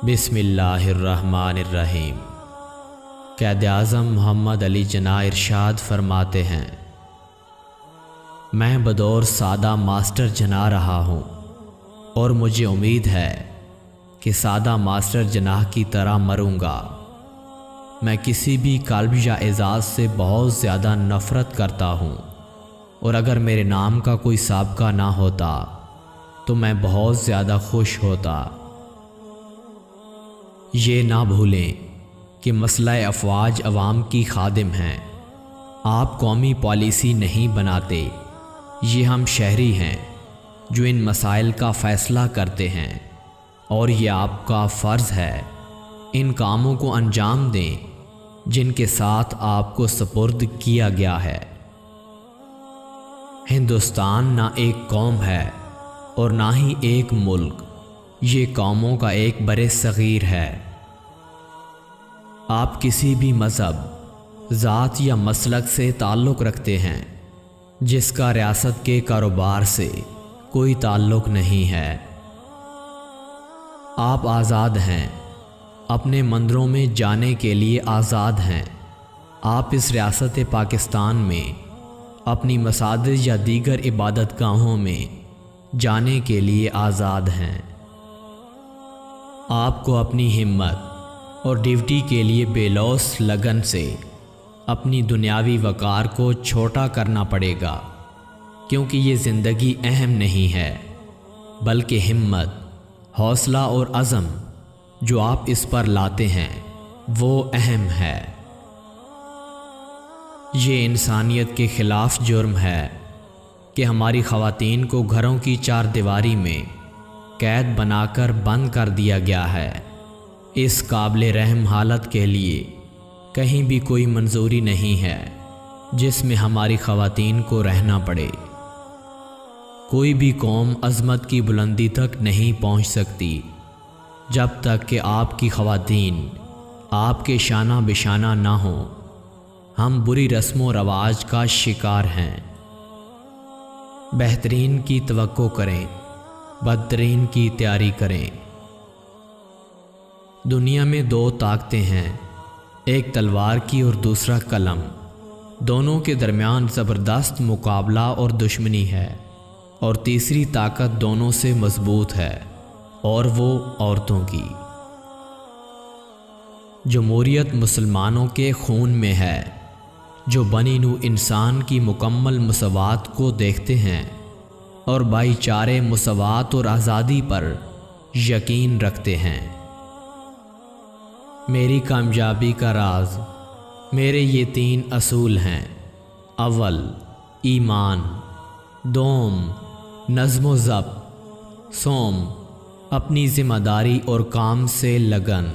بسم اللہ الرحمن الرحیم۔ قائد اعظم محمد علی جناح ارشاد فرماتے ہیں، میں بدور سادہ ماسٹر جناح رہا ہوں اور مجھے امید ہے کہ سادہ ماسٹر جناح کی طرح مروں گا۔ میں کسی بھی کالب یا اعزاز سے بہت زیادہ نفرت کرتا ہوں، اور اگر میرے نام کا کوئی سابقہ نہ ہوتا تو میں بہت زیادہ خوش ہوتا۔ یہ نہ بھولیں کہ مسئلہ افواج عوام کی خادم ہیں، آپ قومی پالیسی نہیں بناتے، یہ ہم شہری ہیں جو ان مسائل کا فیصلہ کرتے ہیں، اور یہ آپ کا فرض ہے ان کاموں کو انجام دیں جن کے ساتھ آپ کو سپرد کیا گیا ہے۔ ہندوستان نہ ایک قوم ہے اور نہ ہی ایک ملک، یہ قوموں کا ایک بر صغیر ہے۔ آپ کسی بھی مذہب، ذات یا مسلک سے تعلق رکھتے ہیں جس کا ریاست کے کاروبار سے کوئی تعلق نہیں ہے۔ آپ آزاد ہیں، اپنے مندروں میں جانے کے لیے آزاد ہیں۔ آپ اس ریاست پاکستان میں اپنی مساجد یا دیگر عبادت گاہوں میں جانے کے لیے آزاد ہیں۔ آپ کو اپنی ہمت اور ڈیوٹی کے لیے بے لوث لگن سے اپنی دنیاوی وقار کو چھوٹا کرنا پڑے گا، کیونکہ یہ زندگی اہم نہیں ہے بلکہ ہمت، حوصلہ اور عزم جو آپ اس پر لاتے ہیں وہ اہم ہے۔ یہ انسانیت کے خلاف جرم ہے کہ ہماری خواتین کو گھروں کی چار دیواری میں قید بنا کر بند کر دیا گیا ہے۔ اس قابل رحم حالت کے لیے کہیں بھی کوئی منظوری نہیں ہے جس میں ہماری خواتین کو رہنا پڑے۔ کوئی بھی قوم عظمت کی بلندی تک نہیں پہنچ سکتی جب تک کہ آپ کی خواتین آپ کے شانہ بشانہ نہ ہوں۔ ہم بری رسم و رواج کا شکار ہیں۔ بہترین کی توقع کریں، بدترین کی تیاری کریں۔ دنیا میں دو طاقتیں ہیں، ایک تلوار کی اور دوسرا قلم۔ دونوں کے درمیان زبردست مقابلہ اور دشمنی ہے، اور تیسری طاقت دونوں سے مضبوط ہے، اور وہ عورتوں کی۔ جمہوریت مسلمانوں کے خون میں ہے جو بنی نوع انسان کی مکمل مساوات کو دیکھتے ہیں اور بھائی چارے، مساوات اور آزادی پر یقین رکھتے ہیں۔ میری کامیابی کا راز میرے یہ تین اصول ہیں: اول ایمان، دوم نظم و ضبط، سوم اپنی ذمہ داری اور کام سے لگن۔